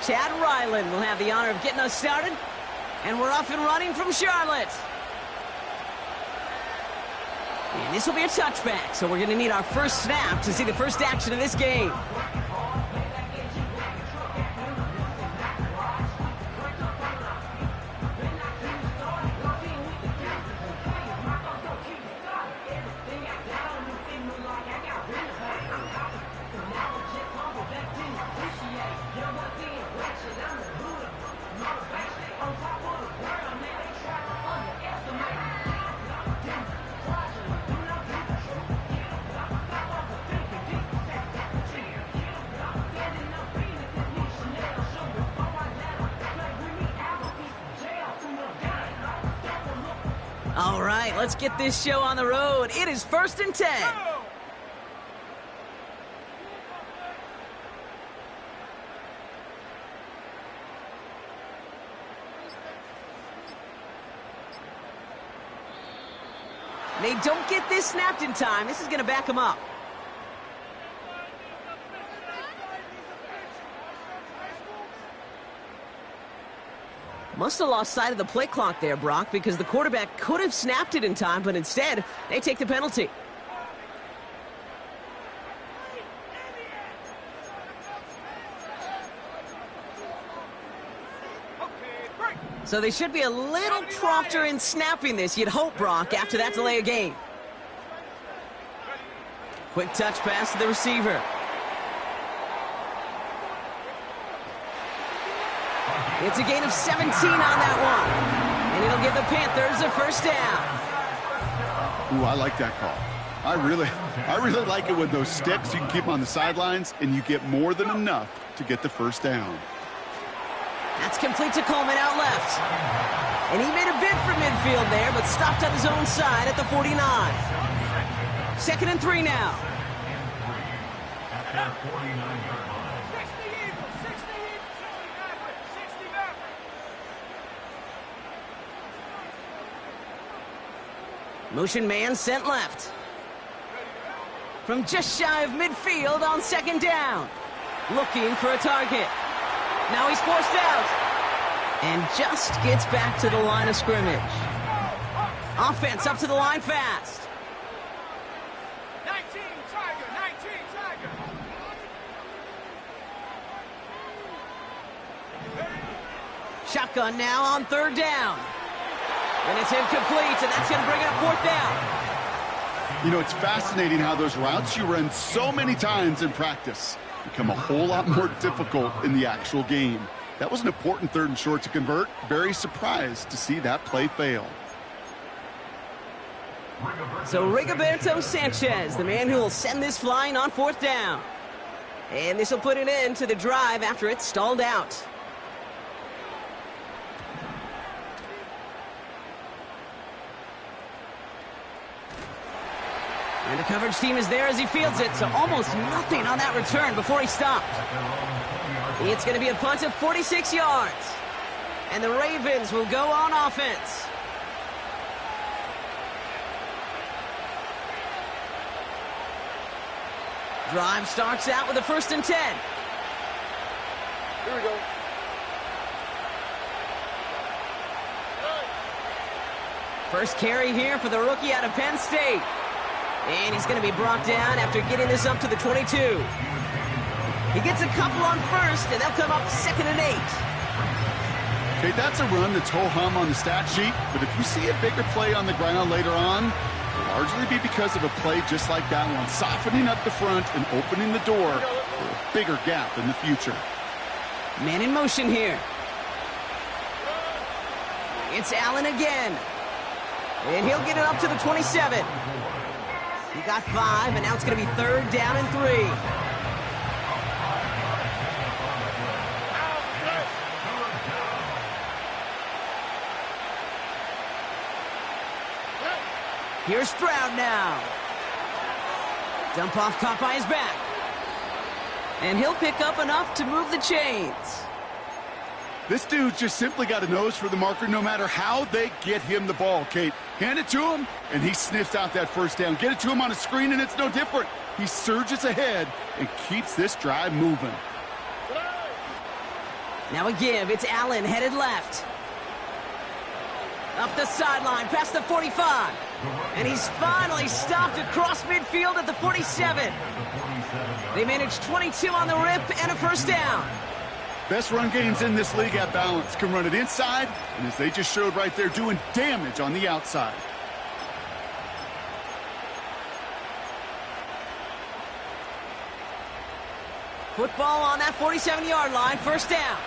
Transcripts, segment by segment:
Chad Ryland will have the honor of getting us started. And we're off and running from Charlotte. And this will be a touchback, so we're going to need our first snap to see the first action of this game. All right, let's get this show on the road. It is 1st and 10. They don't get this snapped in time. This is going to back them up. Must have lost sight of the play clock there, Brock, because the quarterback could have snapped it in time, but instead, they take the penalty. So they should be a little prompter in snapping this, you'd hope, Brock, after that delay of game. Quick touch pass to the receiver. It's a gain of 17 on that one. And it'll give the Panthers a first down. Ooh, I like that call. I really like it with those sticks. You can keep them on the sidelines, and you get more than enough to get the first down. That's complete to Coleman out left. And he made a bid for midfield there, but stopped on his own side at the 49. 2nd and 3 now. Motion man sent left. From just shy of midfield on 2nd down. Looking for a target. Now he's forced out. And just gets back to the line of scrimmage. Offense up to the line fast. 19 Tiger. Shotgun now on 3rd down. And it's incomplete, and that's going to bring up 4th down. You know, it's fascinating how those routes you run so many times in practice become a whole lot more difficult in the actual game. That was an important 3rd and short to convert. Very surprised to see that play fail. So Rigoberto Sanchez, the man who will send this flying on 4th down. And this will put an end to the drive after it's stalled out. And the coverage team is there as he fields it, so almost nothing on that return before he stopped. It's going to be a punt of 46 yards. And the Ravens will go on offense. Drive starts out with a 1st and 10. Here we go. First carry here for the rookie out of Penn State. And he's going to be brought down after getting this up to the 22. He gets a couple on 1st, and they'll come up 2nd and 8. Okay, that's a run that's ho-hum on the stat sheet, but if you see a bigger play on the ground later on, it'll largely be because of a play just like that one, softening up the front and opening the door for a bigger gap in the future. Man in motion here. It's Allen again. And he'll get it up to the 27. He got 5, and now it's going to be 3rd down and 3. Here's Stroud now. Dump off caught by his back. And he'll pick up enough to move the chains. This dude's just simply got a nose for the marker no matter how they get him the ball, Kate. Hand it to him, and he sniffs out that first down. Get it to him on a screen, and it's no different. He surges ahead and keeps this drive moving. Now a give. It's Allen headed left. Up the sideline, past the 45. And he's finally stopped across midfield at the 47. They managed 22 on the rip and a first down. Best run games in this league at balance. Can run it inside, and as they just showed right there, doing damage on the outside. Football on that 47-yard line, first down.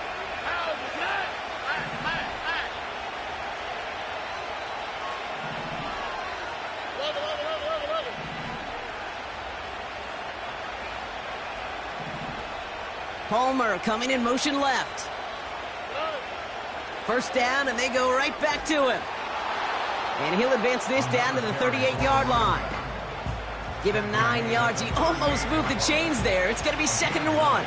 Palmer coming in motion left. First down, and they go right back to him. And he'll advance this down to the 38-yard line. Give him 9 yards. He almost moved the chains there. It's going to be 2nd and 1.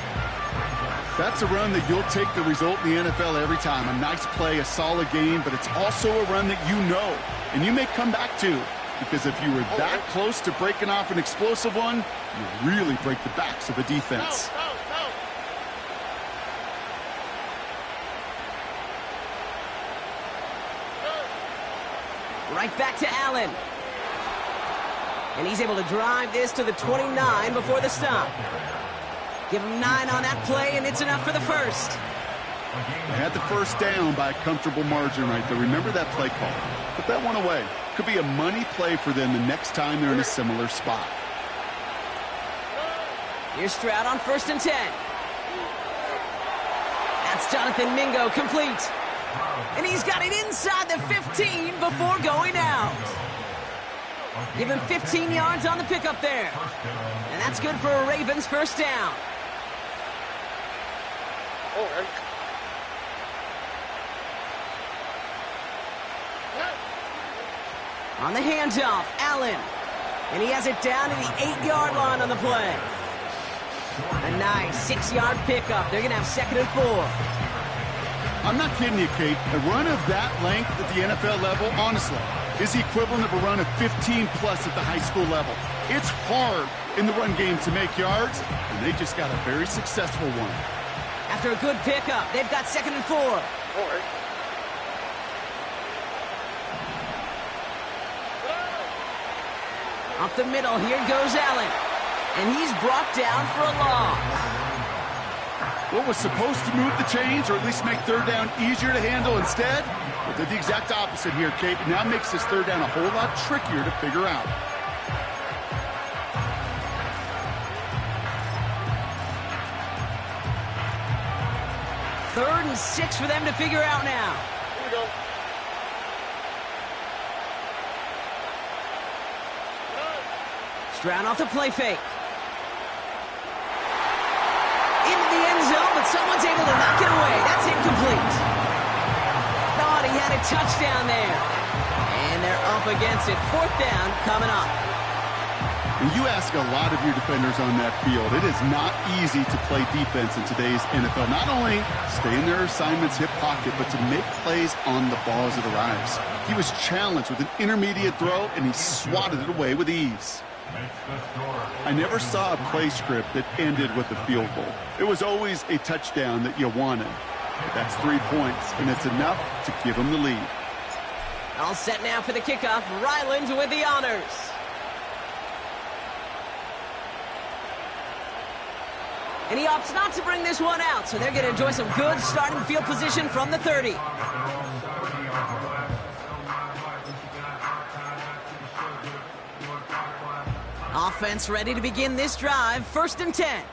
That's a run that you'll take the result in the NFL every time. A nice play, a solid game, but it's also a run that you know, and you may come back to. Because if you were that close to breaking off an explosive one, you really break the backs of a defense. Right back to Allen. And he's able to drive this to the 29 before the stop. Give him 9 on that play, and it's enough for the first. They had the first down by a comfortable margin right there. Remember that play call. Put that one away. Could be a money play for them the next time they're in a similar spot. Here's Stroud on 1st and 10. That's Jonathan Mingo complete. And he's got it inside the 15 before going out. Give him 15 yards on the pickup there. And that's good for a Ravens first down. On the handoff, Allen. And he has it down to the 8-yard line on the play. A nice 6-yard pickup. They're going to have 2nd and 4. I'm not kidding you, Kate. A run of that length at the NFL level, honestly, is the equivalent of a run of 15-plus at the high school level. It's hard in the run game to make yards, and they just got a very successful one. After a good pickup, they've got 2nd and 4. Up the middle, here goes Allen. And he's brought down for a loss. What was supposed to move the chains, or at least make 3rd down easier to handle instead, well, did the exact opposite here, Kate. Now makes this 3rd down a whole lot trickier to figure out. Third and 6 for them to figure out now. Here we go. Stroud off the play fake. Into the end zone, but someone's able to knock it away. That's incomplete. Thought he had a touchdown there. And they're up against it. 4th down coming up. When you ask a lot of your defenders on that field, it is not easy to play defense in today's NFL. Not only stay in their assignment's hip pocket, but to make plays on the ball as it arrives. He was challenged with an intermediate throw, and he swatted it away with ease. I never saw a play script that ended with a field goal. It was always a touchdown that you wanted. But that's 3 points, and it's enough to give them the lead. All set now for the kickoff. Ryland with the honors. And he opts not to bring this one out, so they're going to enjoy some good starting field position from the 30. Offense ready to begin this drive. 1st and 10.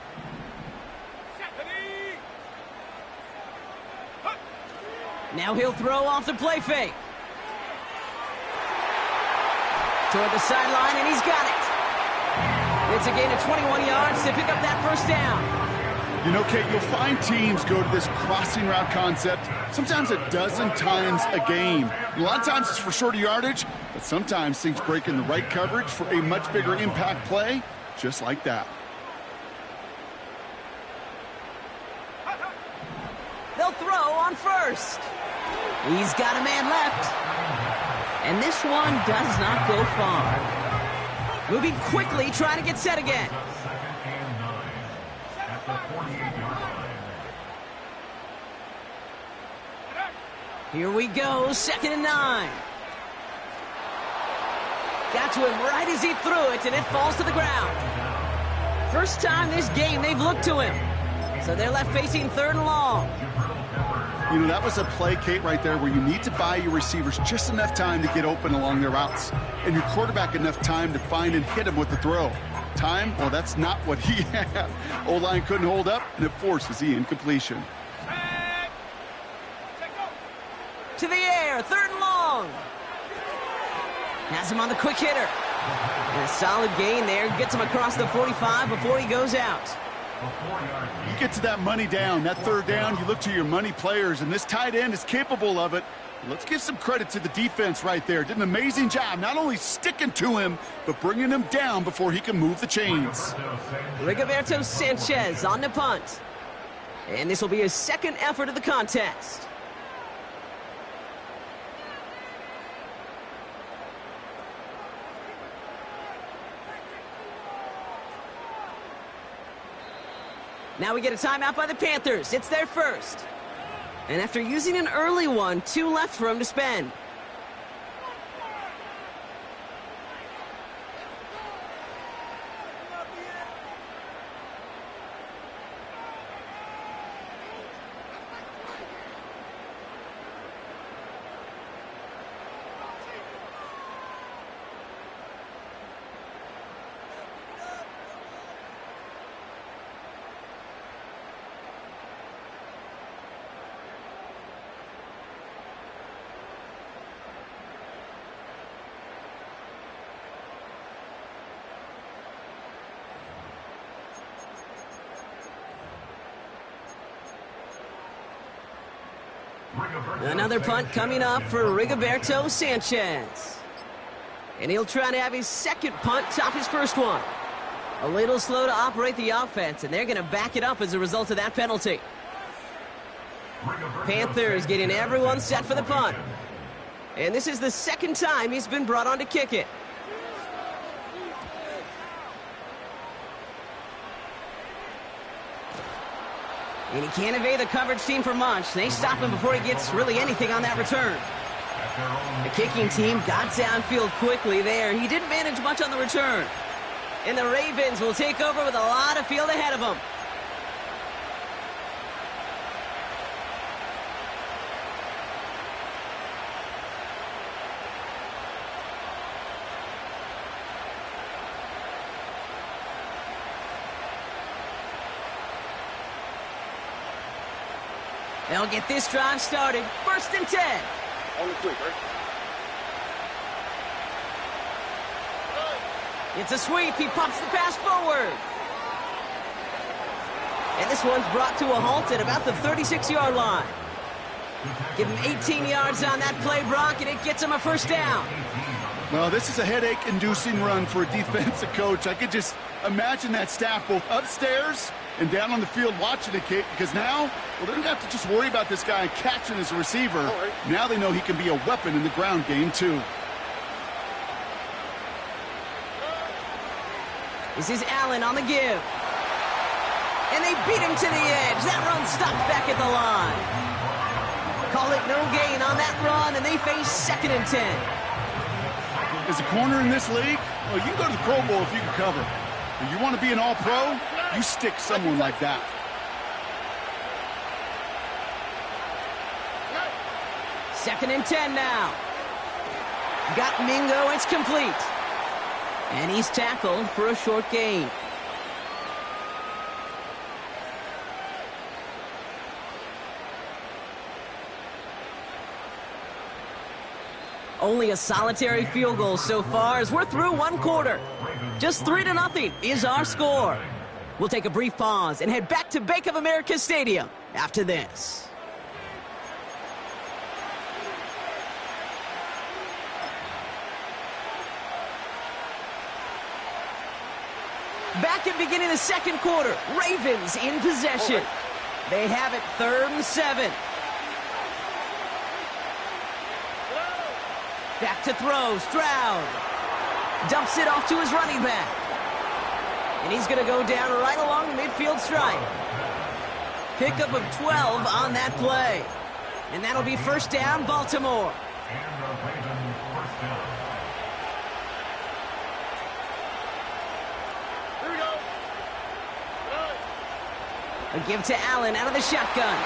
Now he'll throw off the play fake. Toward the sideline, and he's got it. It's a gain of 21 yards to pick up that first down. You know, Kate, you'll find teams go to this crossing route concept sometimes a dozen times a game. A lot of times it's for shorter yardage, but sometimes things break in the right coverage for a much bigger impact play, just like that. They'll throw on 1st. He's got a man left. And this one does not go far. Moving quickly, trying to get set again. Here we go, 2nd and 9. Got to him right as he threw it, and it falls to the ground. First time this game they've looked to him. So they're left facing 3rd and long. You know, that was a play, Kate, right there where you need to buy your receivers just enough time to get open along their routes, and your quarterback enough time to find and hit him with the throw. Time? Well, that's not what he had. O-line couldn't hold up, and it forces the incompletion. To the air, 3rd and long. Has him on the quick hitter. And a solid gain there. Gets him across the 45 before he goes out. You get to that money down, that 3rd down, you look to your money players, and this tight end is capable of it. Let's give some credit to the defense right there. Did an amazing job not only sticking to him, but bringing him down before he can move the chains. Rigoberto Sanchez on the punt. And this will be his 2nd effort of the contest. Now we get a timeout by the Panthers. It's their first. And after using an early one, 2 left for him to spend. Another punt coming up for Rigoberto Sanchez. And he'll try to have his 2nd punt top his 1st one. A little slow to operate the offense, and they're going to back it up as a result of that penalty. Panthers getting everyone set for the punt. And this is the 2nd time he's been brought on to kick it. And he can't evade the coverage team for much. They stop him before he gets really anything on that return. The kicking team got downfield quickly there. He didn't manage much on the return. And the Ravens will take over with a lot of field ahead of them. They'll get this drive started. 1st and 10. On the quick, right? It's a sweep. He pops the pass forward. And this one's brought to a halt at about the 36-yard line. Give him 18 yards on that play, Brock, and it gets him a 1st down. Well, this is a headache-inducing run for a defensive coach. I could just imagine that staff both upstairs and down on the field watching it, Kate, because now, well, they don't have to just worry about this guy catching as a receiver. Right. Now they know he can be a weapon in the ground game, too. This is Allen on the give. And they beat him to the edge. That run stops back at the line. Call it no gain on that run, and they face 2nd and 10. As a corner in this league, well, you can go to the Pro Bowl if you can cover. If you want to be an all-pro, you stick someone like that. Second and 10 now. Got Mingo, it's complete. And he's tackled for a short gain. Only a solitary field goal so far as we're through 1 quarter. Just 3-0 is our score. We'll take a brief pause and head back to Bank of America Stadium after this. Back at beginning of the 2nd quarter, Ravens in possession. They have it 3rd and 7. Back to throw, Stroud. Dumps it off to his running back. And he's going to go down right along the midfield stripe. Pickup of 12 on that play. And that'll be first down, Baltimore. Here we go. A give to Allen out of the shotgun.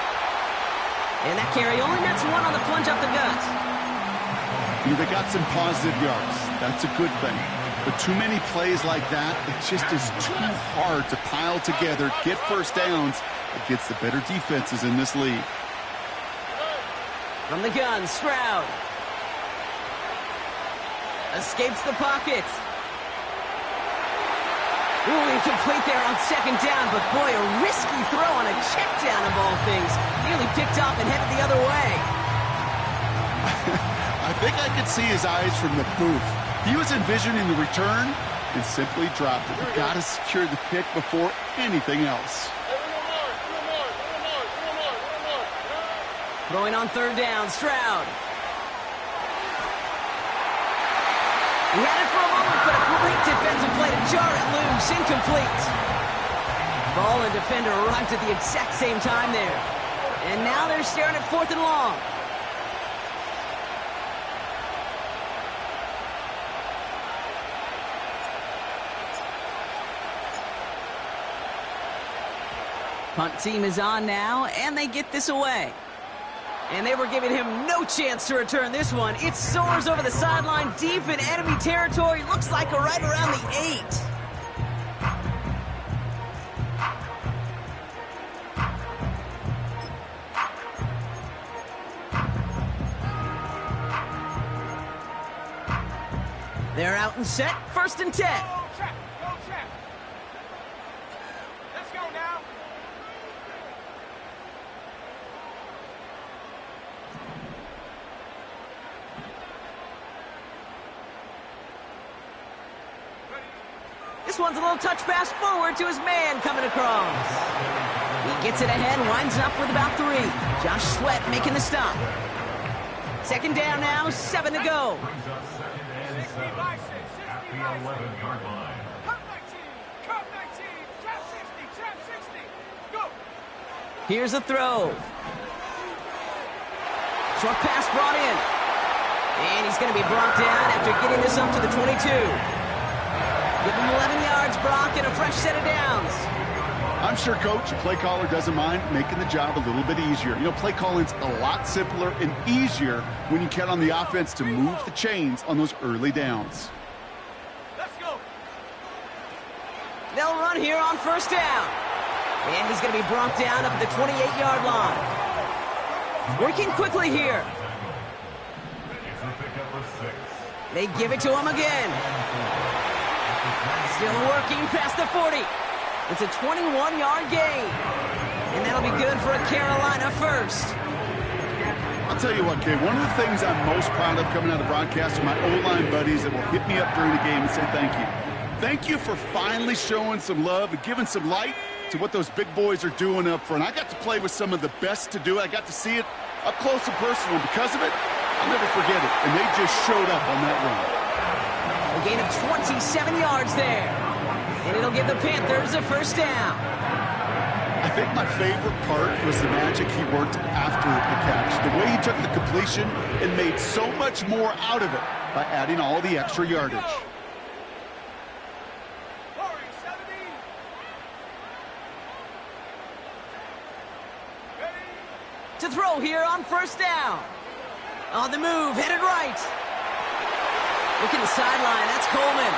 And that carry only nets one on the plunge up the gut. They got some positive yards. That's a good thing. But too many plays like that, it just is too hard to pile together, get first downs against the better defenses in this league. From the gun, Stroud. Escapes the pocket. Ooh, incomplete there on second down, but boy, a risky throw on a check down of all things. Nearly picked off and headed the other way. I think I could see his eyes from the booth. He was envisioning the return and simply dropped it. You got to secure the pick before anything else. Throwing on third down, Stroud. He had it for a moment, but a great defensive play to jar it loose. Incomplete. Ball and defender arrived at the exact same time there. And now they're staring at 4th and long. Punt team is on now, and they get this away. And they were giving him no chance to return this one. It soars over the sideline deep in enemy territory. Looks like right around the 8. They're out and set, 1st and 10. Go check. Let's go now. This one's a little touch pass forward to his man coming across. He gets it ahead, winds up with about 3. Josh Sweat making the stop. Second down now, 7 to go. Here's a throw. Short pass brought in. And he's going to be brought down after getting this up to the 22. Give him 11 yards, Brock, and a fresh set of downs. I'm sure Coach, play caller, doesn't mind making the job a little bit easier. You know, play calling's a lot simpler and easier when you count on the offense to move the chains on those early downs. Let's go. They'll run here on first down. And he's going to be brought down up at the 28-yard line. Working quickly here. They give it to him again. Still working past the 40. It's a 21-yard gain. And that'll be good for a Carolina first. I'll tell you what, Kay, one of the things I'm most proud of coming out of broadcast are my O-line buddies that will hit me up during the game and say thank you. Thank you for finally showing some love and giving some light to what those big boys are doing up front. I got to play with some of the best to do it. I got to see it up close and personal. Because of it, I'll never forget it. And they just showed up on that run. A gain of 27 yards there. And it'll give the Panthers a first down. I think my favorite part was the magic he worked after the catch. The way he took the completion and made so much more out of it by adding all the extra yardage. To throw here on first down. On the move, headed right. Look at the sideline, that's Coleman.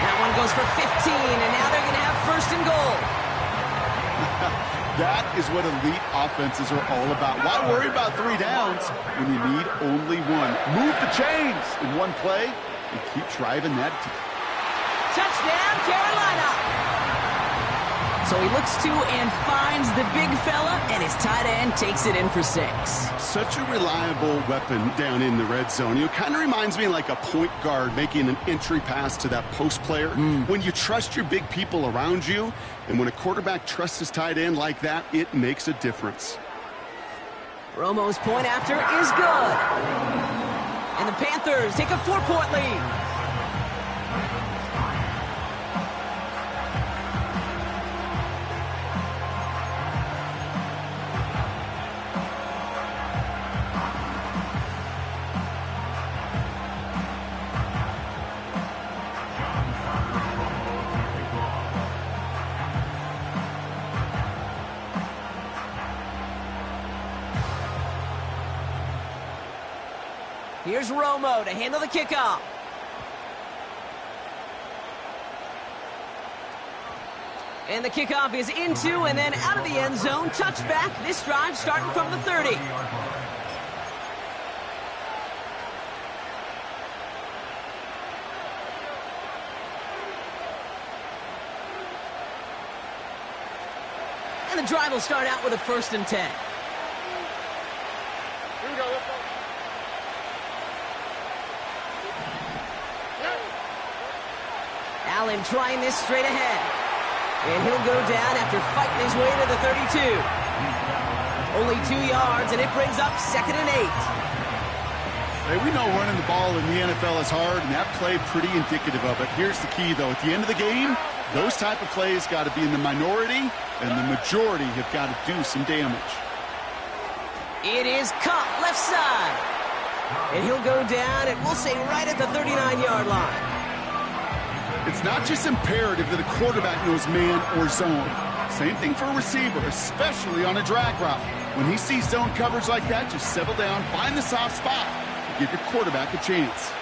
That one goes for 15, and now they're going to have first and goal. That is what elite offenses are all about. Why worry about 3 downs when you need only 1? Move the chains in one play and keep driving that. Touchdown, Carolina. So he looks to and finds the big fella, and his tight end takes it in for 6. Such a reliable weapon down in the red zone. It kind of reminds me like a point guard making an entry pass to that post player. When you trust your big people around you, and when a quarterback trusts his tight end like that, it makes a difference. Romo's point after is good. And the Panthers take a 4-point lead. Here's Romo to handle the kickoff. And the kickoff is into and then out of the end zone. Touchback. This drive starting from the 30. And the drive will start out with a 1st and 10. Here we go. Let's go. Allen trying this straight ahead. And he'll go down after fighting his way to the 32. Only 2 yards, and it brings up 2nd and 8. Hey, we know running the ball in the NFL is hard, and that play pretty indicative of it. Here's the key, though. At the end of the game, those type of plays got to be in the minority, and the majority have got to do some damage. It is caught left side. And he'll go down, and we'll say right at the 39-yard line. It's not just imperative that a quarterback knows man or zone. Same thing for a receiver, especially on a drag route. When he sees zone coverage like that, just settle down, find the soft spot, and give your quarterback a chance.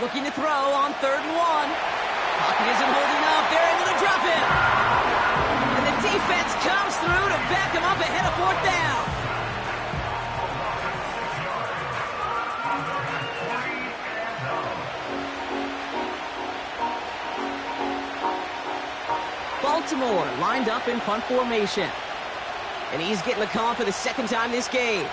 Looking to throw on 3rd and 1. Pocket isn't holding up. They're able to drop it. And the defense comes through to back him up ahead of 4th down. Baltimore lined up in punt formation. And he's getting the call for the 2nd time this game.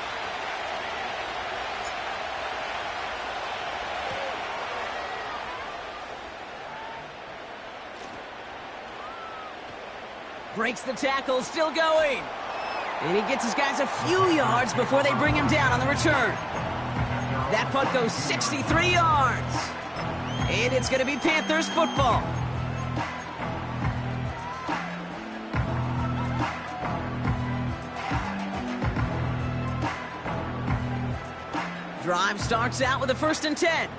Breaks the tackle, still going. And he gets his guys a few yards before they bring him down on the return. That punt goes 63 yards. And it's going to be Panthers football. Drive starts out with a 1st and 10. Hey,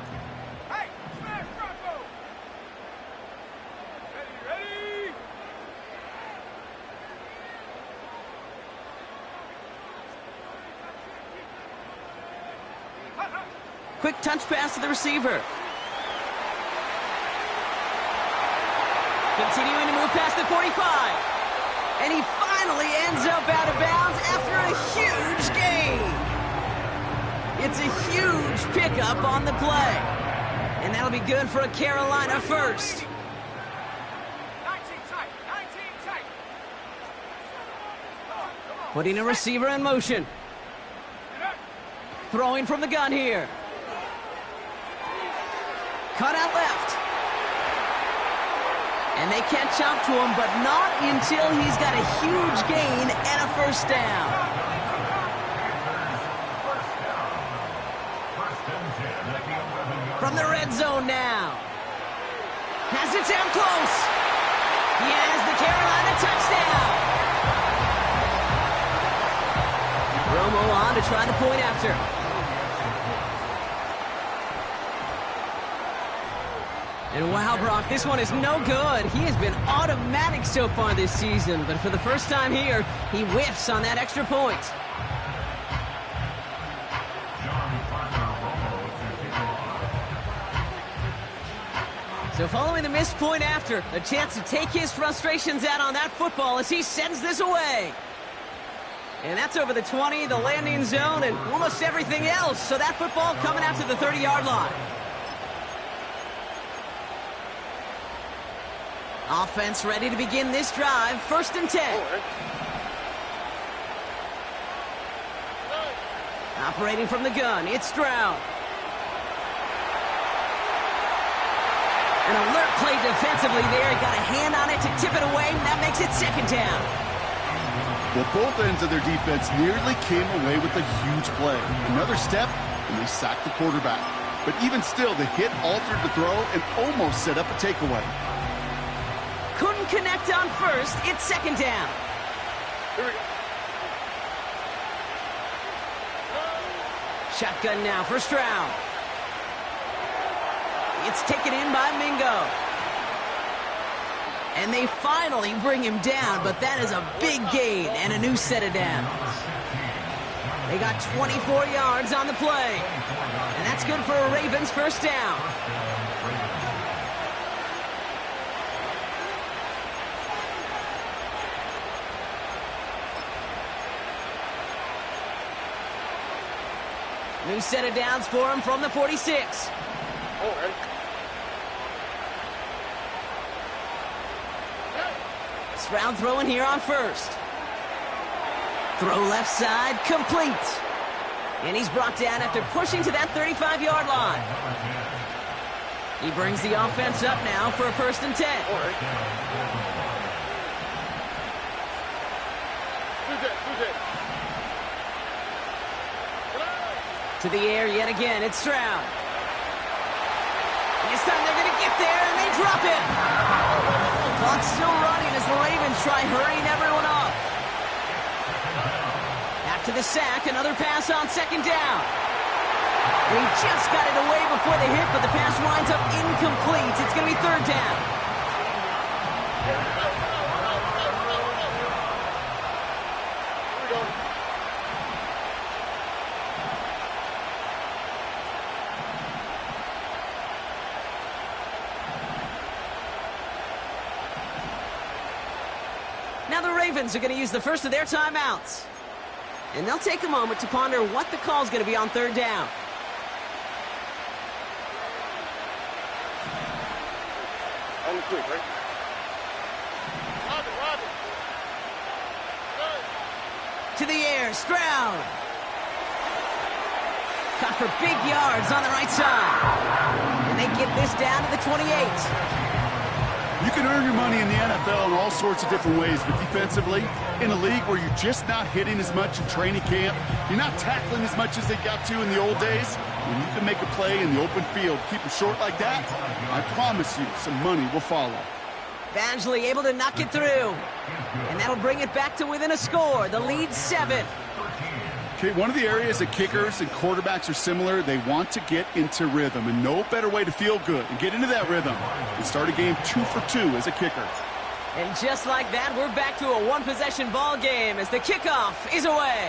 smash Bronco. Ready. Quick touch pass to the receiver. Continuing to move past the 45. And he finally ends up out of bounds after a huge gain. It's a huge pickup on the play. And that'll be good for a Carolina 1st. 19 tight. 19 tight. Putting a receiver in motion. Throwing from the gun here. Cut out left. And they catch up to him, but not until he's got a huge gain and a 1st down. From the red zone now. Has it down close. He has the Carolina touchdown. Romo on to try the point after. And wow, Brock, this one is no good. He has been automatic so far this season, but for the first time here, he whiffs on that extra point. So following the missed point after, a chance to take his frustrations out on that football as he sends this away. And that's over the 20, the landing zone, and almost everything else. So that football coming out to the 30-yard line. Offense ready to begin this drive. 1st and 10. Operating from the gun, it's Stroud. An alert play defensively there. He got a hand on it to tip it away, and that makes it 2nd down. Well, both ends of their defense nearly came away with a huge play. Another step, and they sacked the quarterback. But even still, the hit altered the throw and almost set up a takeaway. Couldn't connect on 1st. It's 2nd down. Here we go. Shotgun now for Stroud. It's taken in by Mingo. And they finally bring him down, but that is a big gain and a new set of downs. They got 24 yards on the play. And that's good for a Ravens first down. New set of downs for him from the 46. Stroud throwing here on first. Throw left side, complete. And he's brought down after pushing to that 35-yard line. He brings the offense up now for a 1st and 10. To the air yet again, it's Stroud. And this time they're going to get there, and they drop it. Clock's still running as the Ravens try hurrying everyone up. After the sack, another pass on 2nd down. They just got it away before the hit, but the pass winds up incomplete. It's going to be 3rd down. Now the Ravens are going to use the first of their timeouts. And they'll take a moment to ponder what the call's going to be on 3rd down. To the air, Stroud. Caught for big yards on the right side. And they get this down to the 28. You can earn your money in the NFL in all sorts of different ways, but defensively, in a league where you're just not hitting as much in training camp, you're not tackling as much as they got to in the old days, when you can make a play in the open field, keep it short like that, I promise you some money will follow. Badgley able to knock it through. And that'll bring it back to within a score. The lead 7. Okay, one of the areas that kickers and quarterbacks are similar, they want to get into rhythm, and no better way to feel good and get into that rhythm than start a game 2 for 2 as a kicker. And just like that, we're back to a one-possession ball game as the kickoff is away.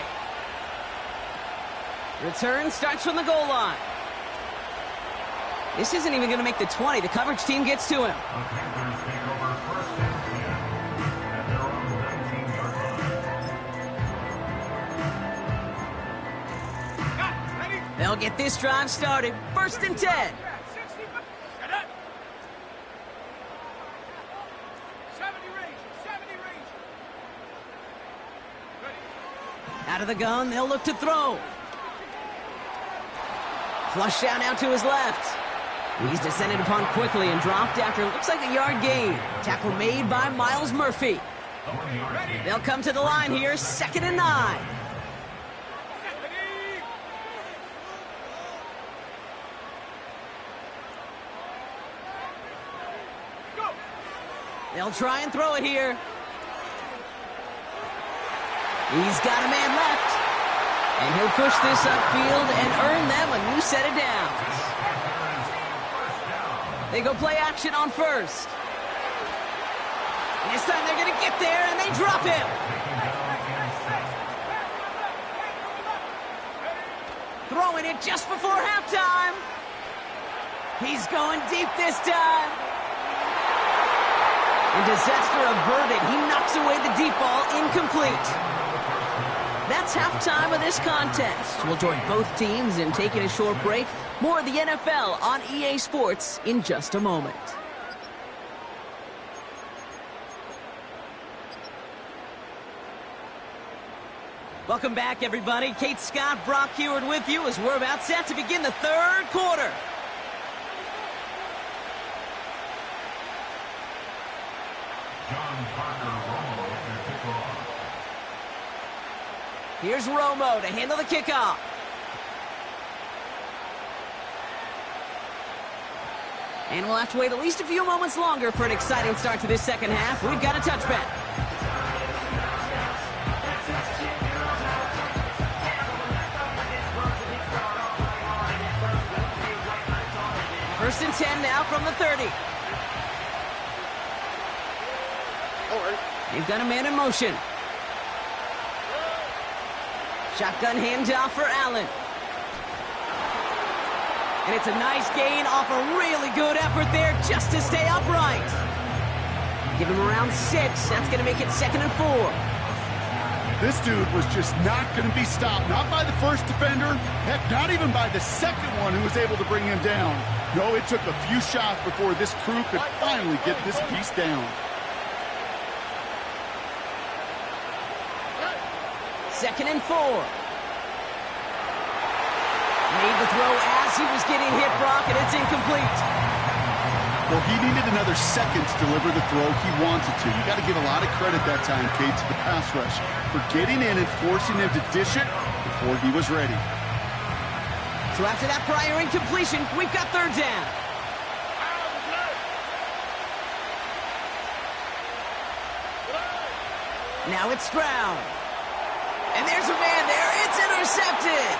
Return starts from the goal line. This isn't even going to make the 20. The coverage team gets to him. They'll get this drive started. 1st and 10. Out of the gun, they'll look to throw. Flush out now to his left. He's descended upon quickly and dropped after it looks like a yard gain. Tackle made by Miles Murphy. They'll come to the line here, 2nd and 9. They'll try and throw it here. He's got a man left. And he'll push this upfield and earn them a new set of downs. They go play action on first. And this time they're going to get there, and they drop him. Throwing it just before halftime. He's going deep this time. And disaster averted. He knocks away the deep ball, incomplete. That's halftime of this contest. We'll join both teams in taking a short break. More of the NFL on EA Sports in just a moment. Welcome back, everybody. Kate Scott, Brock Heward with you as we're about set to begin the 3rd quarter. Here's Romo to handle the kickoff. And we'll have to wait at least a few moments longer for an exciting start to this 2nd half. We've got a touchback. First and 10 now from the 30. They've got a man in motion. Shotgun handoff for Allen. And it's a nice gain off a really good effort there just to stay upright. Give him around 6. That's going to make it 2nd and 4. This dude was just not going to be stopped. Not by the first defender. Heck, not even by the second one who was able to bring him down. No, it took a few shots before this crew could finally get this beast down. 2nd and 4. Made the throw as he was getting hit, Brock, and it's incomplete. Well, he needed another second to deliver the throw he wanted to. You got to give a lot of credit that time, Kate, to the pass rush for getting in and forcing him to dish it before he was ready. So after that prior incompletion, we've got 3rd down. Now it's Stroud. And there's a man there. It's intercepted.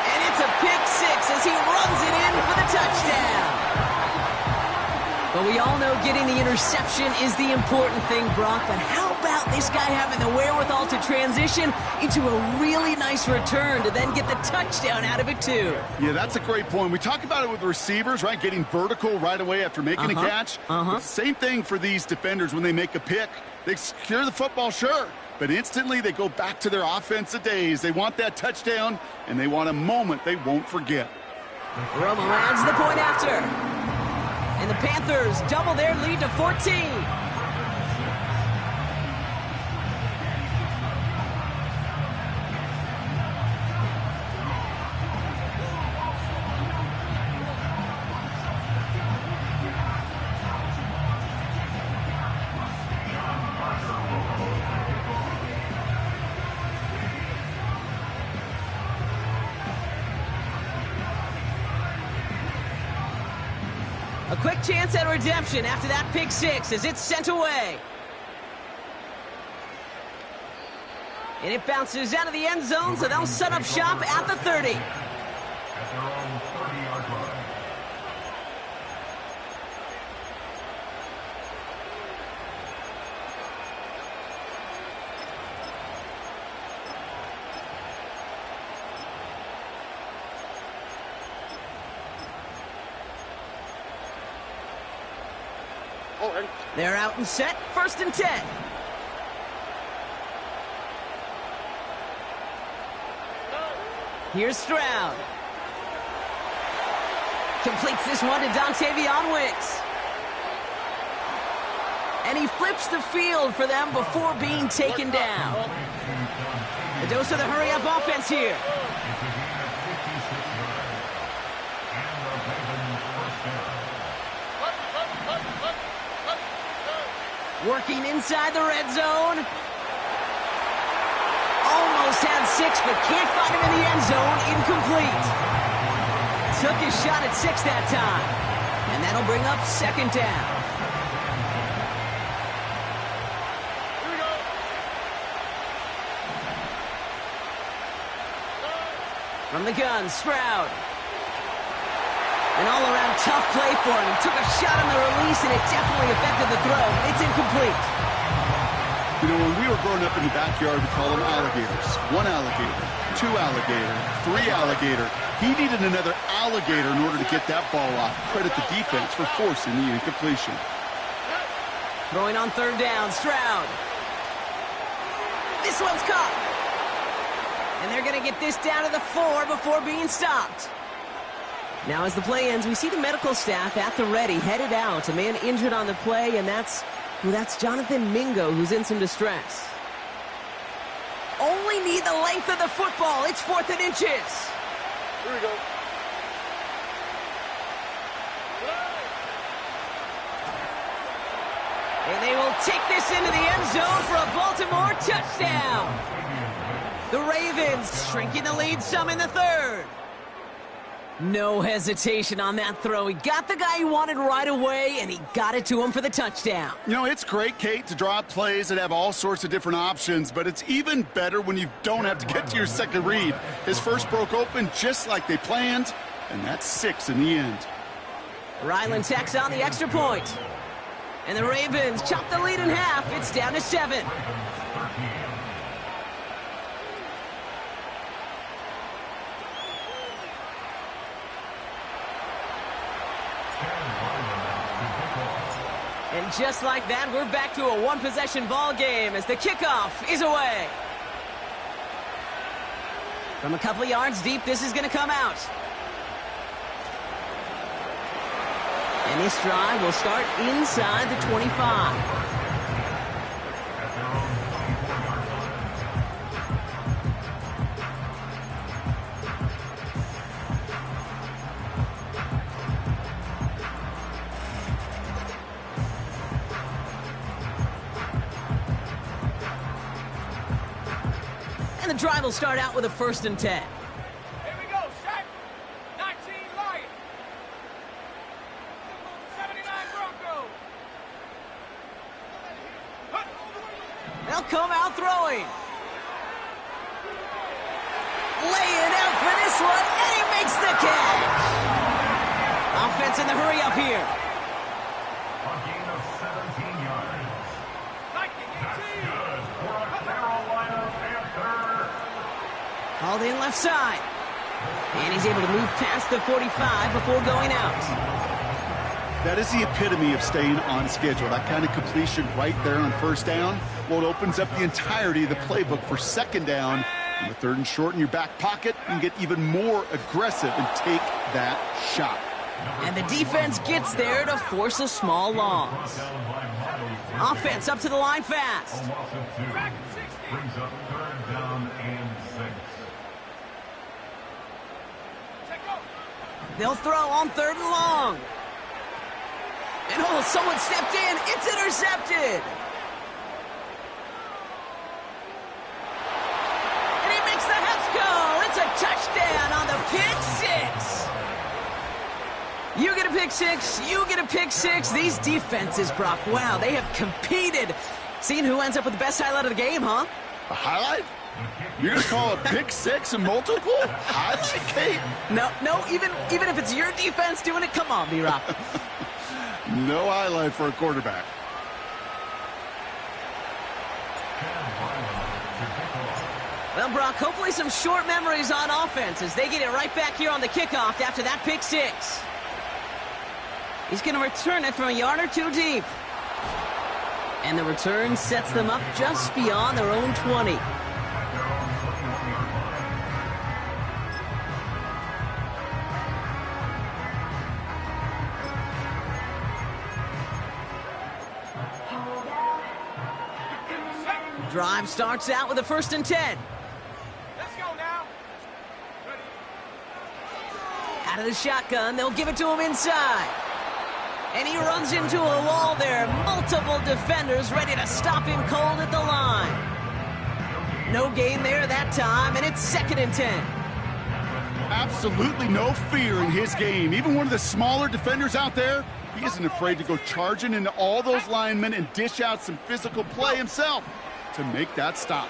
And it's a pick 6 as he runs it in for the touchdown. But we all know getting the interception is the important thing, Brock. But how about this guy having the wherewithal to transition into a really nice return to then get the touchdown out of it, too? Yeah, that's a great point. We talk about it with receivers, right? Getting vertical right away after making a catch. But same thing for these defenders when they make a pick. They secure the football, sure, but instantly they go back to their offensive days. They want that touchdown, and they want a moment they won't forget. Romo lands the point after. And the Panthers double their lead to 14. A quick chance at redemption after that pick 6 as it's sent away. And it bounces out of the end zone, so they'll set up shop at the 30. They're out and set, 1st and 10. Here's Stroud. Completes this one to Dontavion Wicks. And he flips the field for them before being taken down. A dose of the hurry-up offense here. Working inside the red zone. Almost had 6, but can't find him in the end zone. Incomplete. Took his shot at 6 that time. And that'll bring up 2nd down. Here we go. From the gun, Stroud. An all-around tough play for him. He took a shot on the release, and it definitely affected the throw. It's incomplete. You know, when we were growing up in the backyard, we called them alligators. 1 alligator, 2 alligator, 3 alligator. He needed another alligator in order to get that ball off. Credit the defense for forcing the incompletion. Throwing on 3rd down, Stroud. This one's caught. And they're going to get this down to the 4 before being stopped. Now, as the play ends, we see the medical staff at the ready, headed out. A man injured on the play, and that's Jonathan Mingo, who's in some distress. Only need the length of the football. It's 4th and inches. Here we go. And they will take this into the end zone for a Baltimore touchdown. The Ravens shrinking the lead some in the 3rd. No hesitation on that throw. He got the guy he wanted right away, and he got it to him for the touchdown. You know, it's great, Kate, to draw up plays that have all sorts of different options, but it's even better when you don't have to get to your second read. His first broke open just like they planned, and that's 6 in the end. Ryland tacks on the extra point. And the Ravens chop the lead in half. It's down to 7. And just like that, we're back to a one-possession ball game as the kickoff is away. From a couple of yards deep, this is going to come out. And this drive will start inside the 25. And the drive will start out with a 1st and 10. Here we go, set. 19 Lions. 79 Broncos. They'll come out throwing. Laying out for this one, and he makes the catch. Offense in the hurry up here. A gain of 17 yards. That's good for a Carolina Panther. Called in left side. And he's able to move past the 45 before going out. That is the epitome of staying on schedule. That kind of completion right there on 1st down. Well, it opens up the entirety of the playbook for 2nd down. On the 3rd and short in your back pocket, you can get even more aggressive and take that shot. And the defense gets there to force a small loss. Offense up to the line fast. Brings up 3rd down and 6. They'll throw on 3rd and long. And oh, someone stepped in. It's intercepted. And he makes the Heffs go. It's a touchdown on the pick 6. You get a pick 6. You get a pick 6. These defenses, Brock, wow, they have competed. Seeing who ends up with the best highlight of the game, huh? A highlight? You're going to call a pick 6 a multiple? Highlight, Kate? No, even if it's your defense doing it, come on, B-Rock. No highlight for a quarterback. Well, Brock, hopefully some short memories on offense as they get it right back here on the kickoff after that pick 6. He's going to return it from a yard or 2 deep. And the return sets them up just beyond their own 20. Drive starts out with a 1st and 10. Let's go now. Ready. Out of the shotgun, they'll give it to him inside. And he runs into a wall there. Multiple defenders ready to stop him cold at the line. No gain there that time, and it's 2nd and 10. Absolutely no fear in his game. Even one of the smaller defenders out there, he isn't afraid to go charging into all those linemen and dish out some physical play himself to make that stop.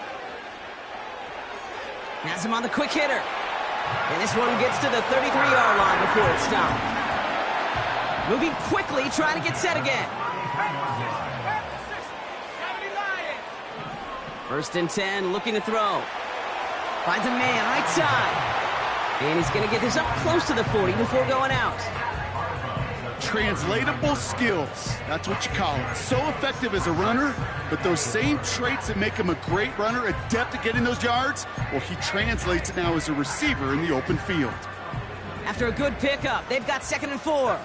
Has him on the quick hitter. And this one gets to the 33-yard line before it's stopped. Moving quickly, trying to get set again. 1st and 10, looking to throw. Finds a man right side. And he's going to get this up close to the 40 before going out. Translatable skills. That's what you call it. So effective as a runner, but those same traits that make him a great runner, adept at getting those yards, well, he translates it now as a receiver in the open field. After a good pickup, they've got 2nd and 4.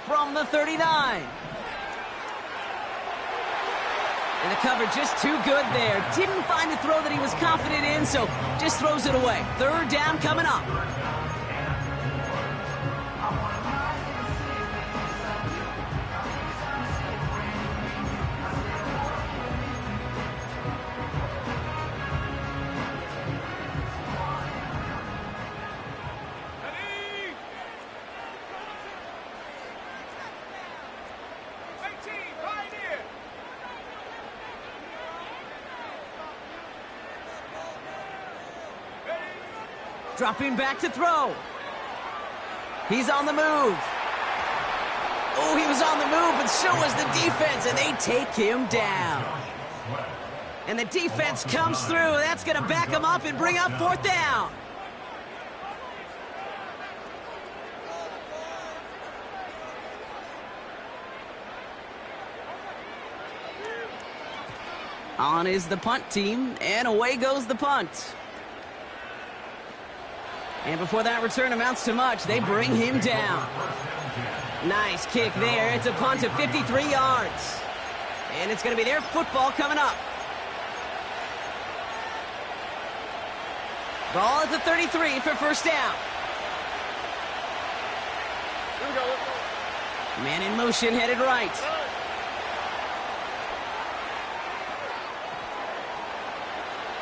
From the 39. And the cover just too good there. Didn't find a throw that he was confident in, so just throws it away. 3rd down coming up. Dropping back to throw. He's on the move. Oh, he was on the move, but so was the defense, and they take him down. And the defense comes through. That's going to back him up and bring up 4th down. On is the punt team, and away goes the punt. And before that return amounts to much, they bring him down. Nice kick there. It's a punt of 53 yards. And it's going to be their football coming up. Ball at the 33 for 1st down. Man in motion, headed right.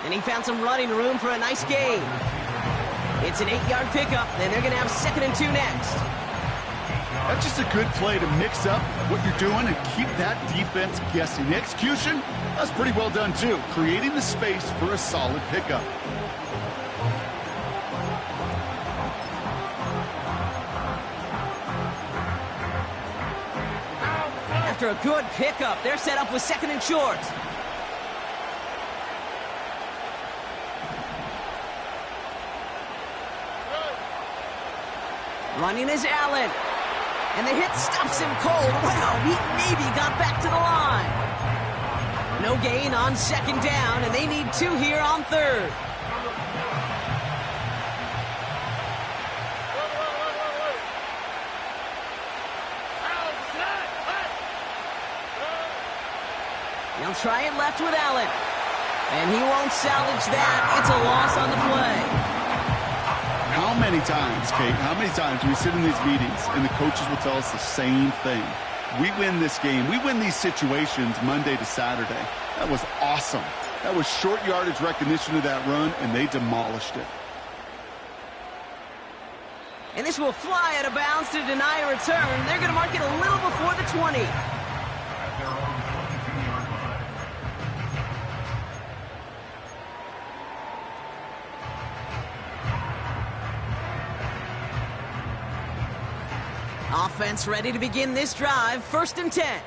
And he found some running room for a nice gain. It's an 8-yard pickup, and they're going to have 2nd and 2 next. That's just a good play to mix up what you're doing and keep that defense guessing. The execution, that's pretty well done too, creating the space for a solid pickup. After a good pickup, they're set up with 2nd and short. Running is Allen. And the hit stops him cold. Wow, he maybe got back to the line. No gain on 2nd down, and they need 2 here on 3rd. They'll try it left with Allen. And he won't salvage that. It's a loss on the play. How many times, Kate, how many times do we sit in these meetings and the coaches will tell us the same thing? We win this game. We win these situations Monday to Saturday. That was awesome. That was short yardage recognition of that run, and they demolished it. And this will fly out of bounds to deny a return. They're going to mark it a little before the 20. Offense ready to begin this drive. 1st and 10. Here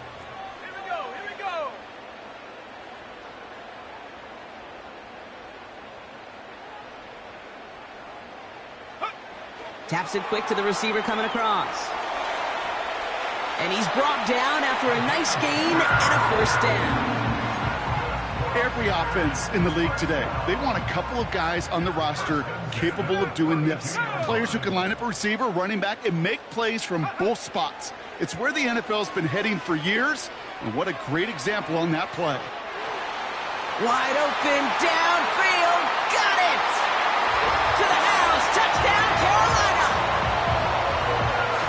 we go. Taps it quick to the receiver coming across. And he's brought down after a nice gain and a 1st down. Every offense in the league today, they want a couple of guys on the roster capable of doing this. Players who can line up a receiver, running back, and make plays from both spots. It's where the NFL's been heading for years, and what a great example on that play. Wide open, downfield, got it! To the house, touchdown, Carolina!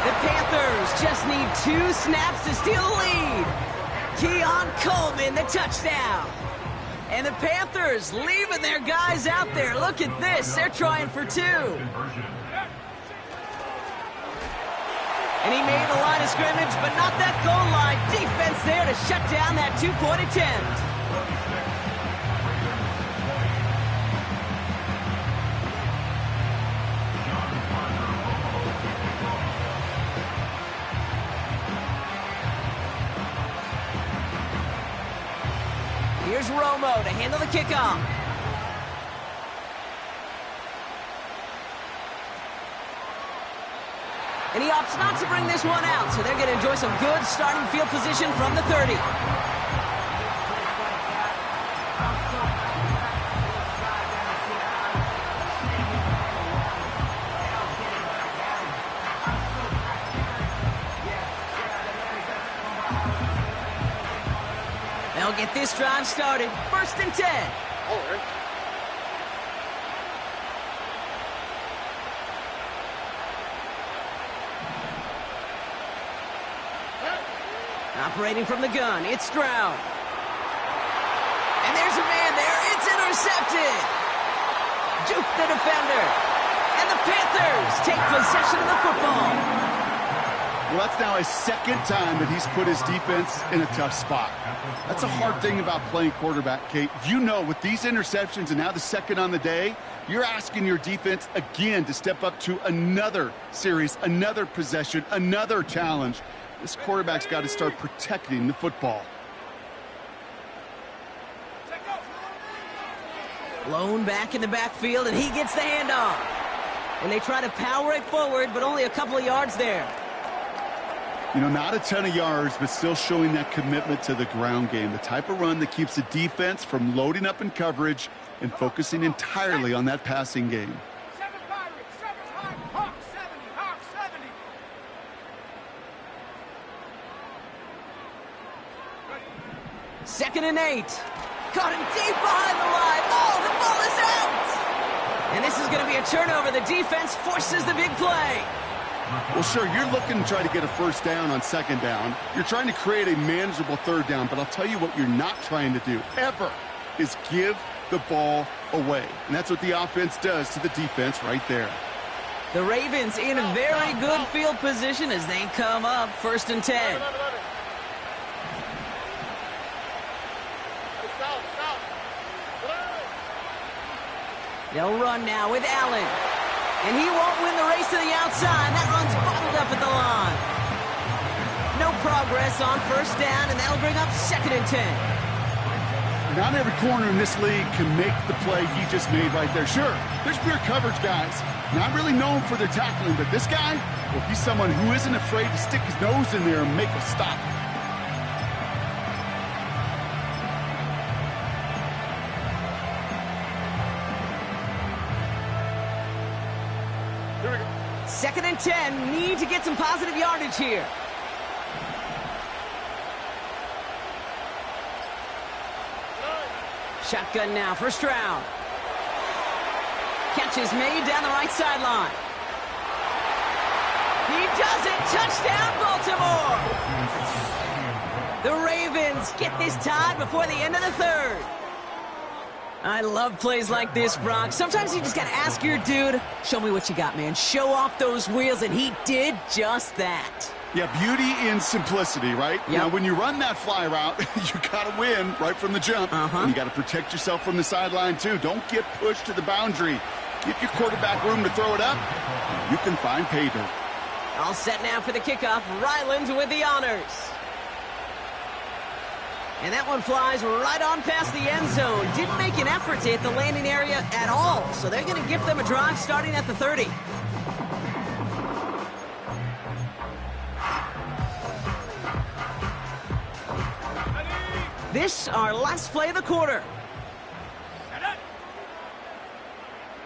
The Panthers just need 2 snaps to steal the lead. Keon Coleman, the touchdown. And the Panthers leaving their guys out there. Look at this. They're trying for 2. And he made the line of scrimmage, but not that goal line. Defense there to shut down that 2-point attempt. Here's Romo to handle the kickoff. And he opts not to bring this one out, so they're going to enjoy some good starting field position from the 30. They'll get this drive started. 1st and 10. Operating from the gun, it's Stroud. And there's a man there. It's intercepted. Juke the defender. And the Panthers take possession of the football. Well, that's now his second time that he's put his defense in a tough spot. That's a hard thing about playing quarterback, Kate. You know, with these interceptions and now the second on the day, you're asking your defense again to step up to another series, another possession, another challenge. This quarterback's got to start protecting the football. Blown back in the backfield, and he gets the handoff. And they try to power it forward, but only a couple of yards there. You know, not a ton of yards, but still showing that commitment to the ground game. The type of run that keeps the defense from loading up in coverage and focusing entirely on that passing game. 7 Pirates, 7 Hawk 70, Hawk 2nd70. and 8. Caught him deep behind the line. Oh, the ball is out! And this is going to be a turnover. The defense forces the big play. Well, sure, you're looking to try to get a first down on 2nd down. You're trying to create a manageable 3rd down, but I'll tell you what you're not trying to do, ever, is give the ball away. And that's what the offense does to the defense right there. The Ravens in a very good field position as they come up 1st and 10. They'll run now with Allen. And he won't win the race to the outside. That run's bottled up at the line. No progress on 1st down, and that'll bring up 2nd and 10. Not every corner in this league can make the play he just made right there. Sure, there's pure coverage guys, not really known for their tackling, but this guy, well, he's someone who isn't afraid to stick his nose in there and make a stop. Here we go. 2nd and 10. Need to get some positive yardage here. Shotgun now, 1st round. Catch is made down the right sideline. He does it. Touchdown, Baltimore. The Ravens get this tied before the end of the 3rd. I love plays like this, Brock. Sometimes you just got to ask your dude, show me what you got, man. Show off those wheels, and he did just that. Yeah, beauty in simplicity, right? Yep. Now, when you run that fly route, you got to win right from the jump. And you got to protect yourself from the sideline, too. Don't get pushed to the boundary. Give your quarterback room to throw it up. You can find pay dirt. All set now for the kickoff. Ryland with the honors. And that one flies right on past the end zone. Didn't make an effort to hit the landing area at all. So they're going to give them a drive starting at the 30. This, our last play of the quarter.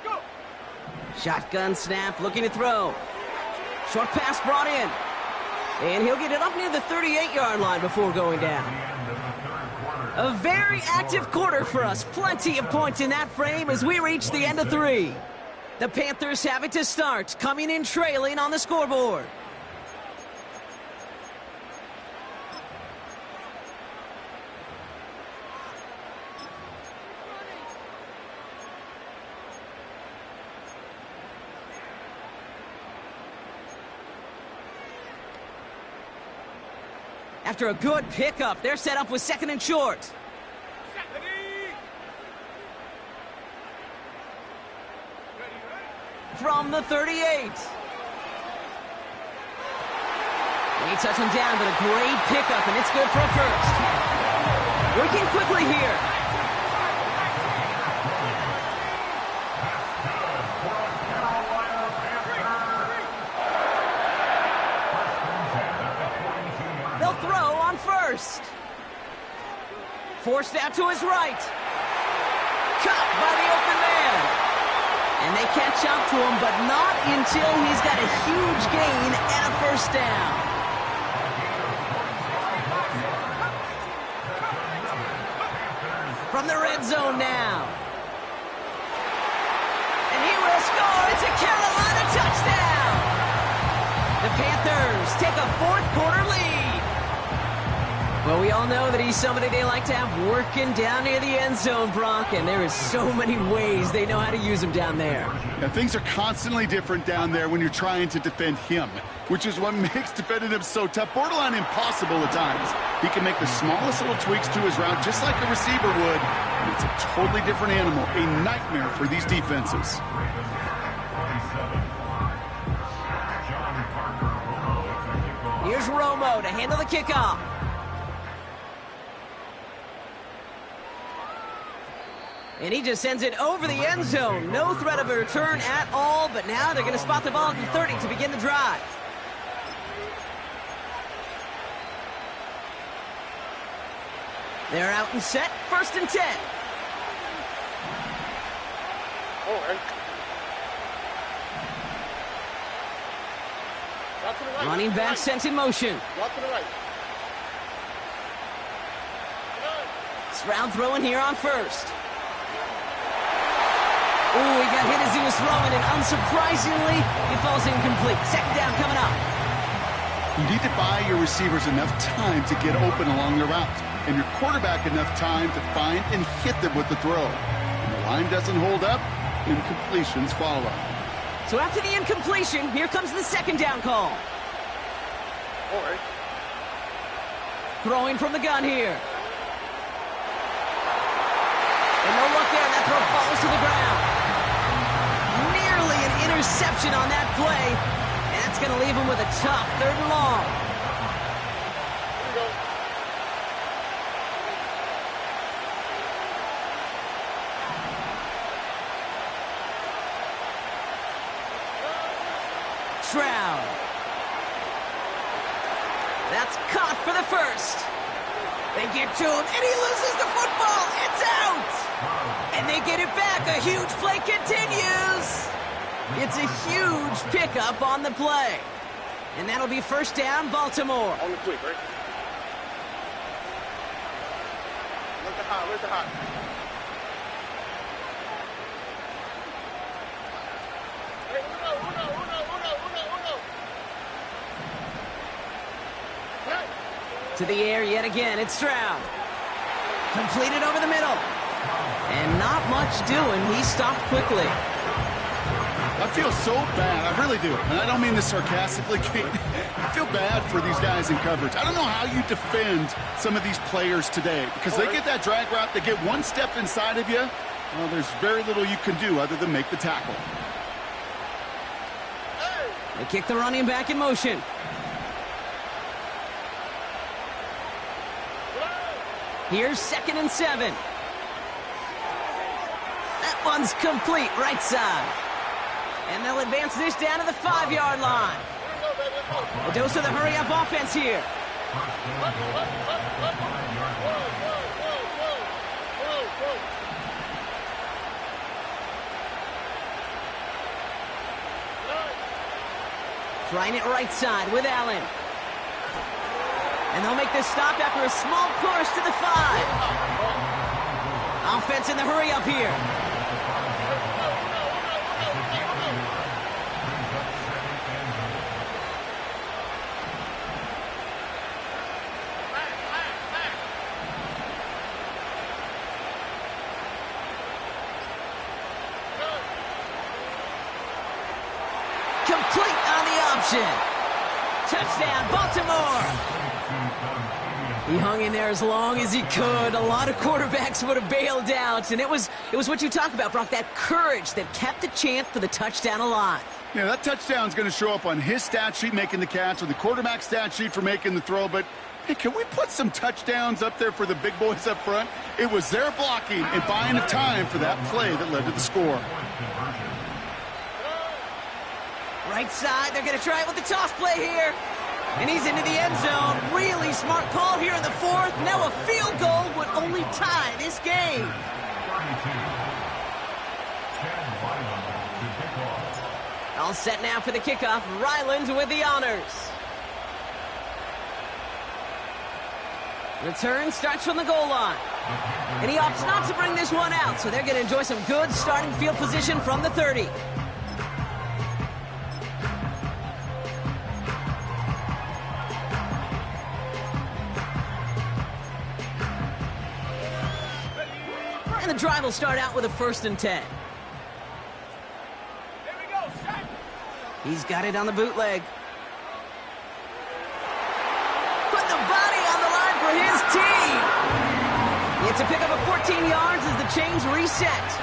Go. Shotgun snap, looking to throw. Short pass brought in. And he'll get it up near the 38-yard line before going down. A very active quarter for us. Plenty of points in that frame as we reach the end of 3. The Panthers have it to start, coming in trailing on the scoreboard. After a good pickup, they're set up with 2nd and short. From the 38. They touch him down, but a great pickup, and it's good for a 1st. Working quickly here. They'll throw on 1st. Forced out to his right. Caught by the open man. And they catch up to him, but not until he's got a huge gain and a 1st down. From the red zone now. And he will score. It's a Carolina touchdown. The Panthers take a 4th quarter lead. Well, we all know that he's somebody they like to have working down near the end zone, Brock, and there is so many ways they know how to use him down there. Yeah, things are constantly different down there when you're trying to defend him, which is what makes defending him so tough, borderline impossible at times. He can make the smallest little tweaks to his route just like a receiver would, and it's a totally different animal, a nightmare for these defenses. Here's Romo to handle the kickoff. And he just sends it over the end zone. No threat of a return at all, but now they're going to spot the ball at the 30 to begin the drive. They're out and set, 1st and 10. Running back sent in motion. Stroud throwing here on 1st. Ooh, he got hit as he was throwing, and unsurprisingly, he falls incomplete. 2nd down coming up. You need to buy your receivers enough time to get open along the route, and your quarterback enough time to find and hit them with the throw. When the line doesn't hold up, incompletions follow. So after the incompletion, here comes the 2nd down call. Throwing from the gun here. And no luck there, that throw falls to the ground. Nearly an interception on that play, and that's going to leave him with a tough 3rd and long. Stroud. That's caught for the 1st. They get to him, and he loses the football. It's out! And they get it back. A huge play continues. It's a huge pickup on the play. And that'll be 1st down, Baltimore. On the quick, right? Where's the hot? Hey, To the air yet again, it's Stroud. Completed over the middle. And not much doing. He stopped quickly. I feel so bad. I really do. And I don't mean this sarcastically, Kate. I feel bad for these guys in coverage. I don't know how you defend some of these players today because they get that drag route, they get one step inside of you. Well, there's very little you can do other than make the tackle. They kick the running back in motion. Here's 2nd and 7. That one's complete, right side. And they'll advance this down to the 5-yard line. A dose of the hurry-up offense here. Trying it right side with Allen. And they'll make this stop after a small push to the 5. Offense in the hurry-up here. Complete on the option. Touchdown, Baltimore. He hung in there as long as he could. A lot of quarterbacks would have bailed out, and it was what you talk about, Brock, that courage that kept the chance for the touchdown alive. Yeah, that touchdown's going to show up on his stat sheet making the catch or the quarterback stat sheet for making the throw, but hey, can we put some touchdowns up there for the big boys up front? It was their blocking and buying of time for that play that led to the score. Right side, they're going to try it with the toss play here. And he's into the end zone. Really smart call here in the 4th. Now a field goal would only tie this game. All set now for the kickoff. Ryland with the honors. Return starts from the goal line. And he opts not to bring this one out, so they're going to enjoy some good starting field position from the 30. And the drive will start out with a 1st and 10. Here we go, set. He's got it on the bootleg. Put the body on the line for his team. It's a pickup of 14 yards as the chains reset.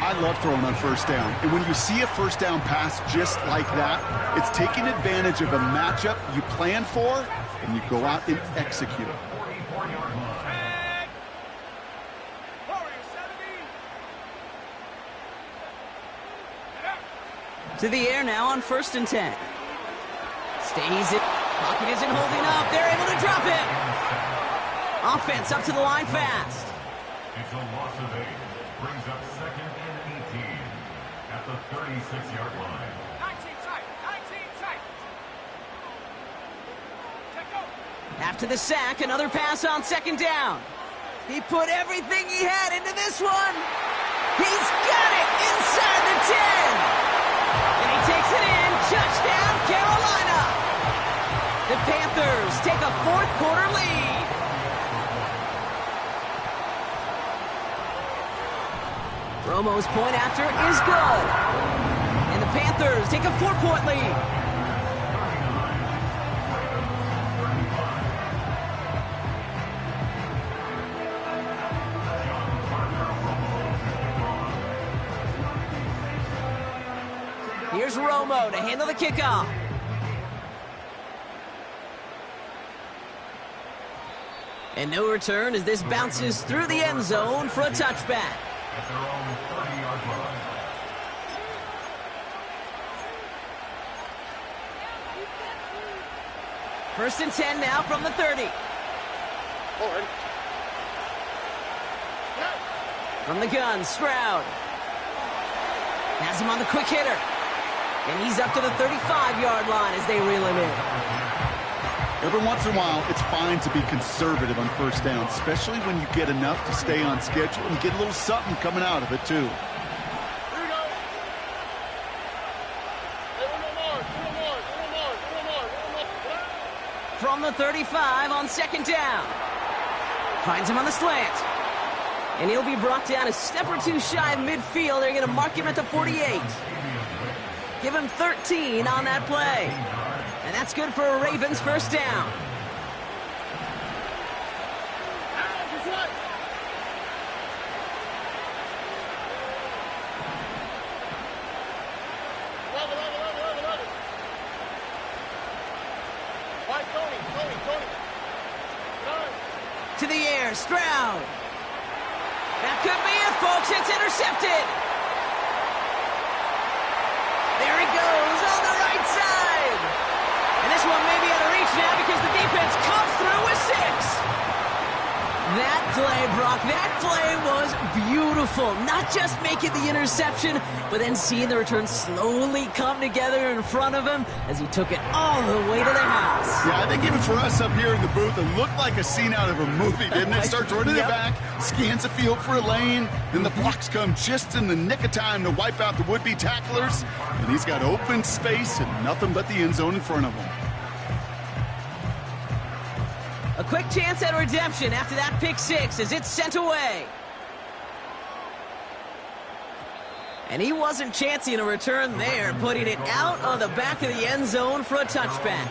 I love throwing on 1st down. And when you see a 1st down pass just like that, it's taking advantage of a matchup you plan for, and you go out and execute it. Tag. Warrior 70. To the air now on 1st and 10. Stays it. Pocket isn't holding up. They're able to drop him. Offense up to the line fast. It's a loss of 8. Brings up 2nd and 18 at the 36-yard line. 19 tight. 19 tight. Check go. After the sack, another pass on 2nd down. He put everything he had into this one. He's got it inside the 10. And he takes it in. Touchdown, Carolina. The Panthers take a 4th quarter lead. Romo's point after is good. And the Panthers take a 4-point lead. Here's Romo to handle the kickoff. And no return as this bounces through the end zone for a touchback. At their own 30-yard line. First and 10 now from the 30. Forward. From the gun, Stroud. Has him on the quick hitter. And he's up to the 35-yard line as they reel him in. Every once in a while, it's fine to be conservative on 1st down, especially when you get enough to stay on schedule and get a little something coming out of it, too. Here we go. Hey, one more. From the 35 on 2nd down. Finds him on the slant. And he'll be brought down a step or two shy of midfield. They're going to mark him at the 48. Give him 13 on that play. And that's good for a Ravens 1st down. To the air, Stroud. That could be it, folks. It's intercepted. There he goes on the right side. And this one may be out of reach now because the defense comes through with 6. That play, Brock, that play was beautiful. Not just making the interception, but then seeing the return slowly come together in front of him as he took it all the way to the house. Yeah, I think even for us up here in the booth, it looked like a scene out of a movie, didn't it? Starts running it back, scans the field for a lane, then the blocks come just in the nick of time to wipe out the would-be tacklers, and he's got open space and nothing but the end zone in front of him. A quick chance at redemption after that pick 6 as it's sent away. And he wasn't chancing a return there, putting it out on the back of the end zone for a touchback.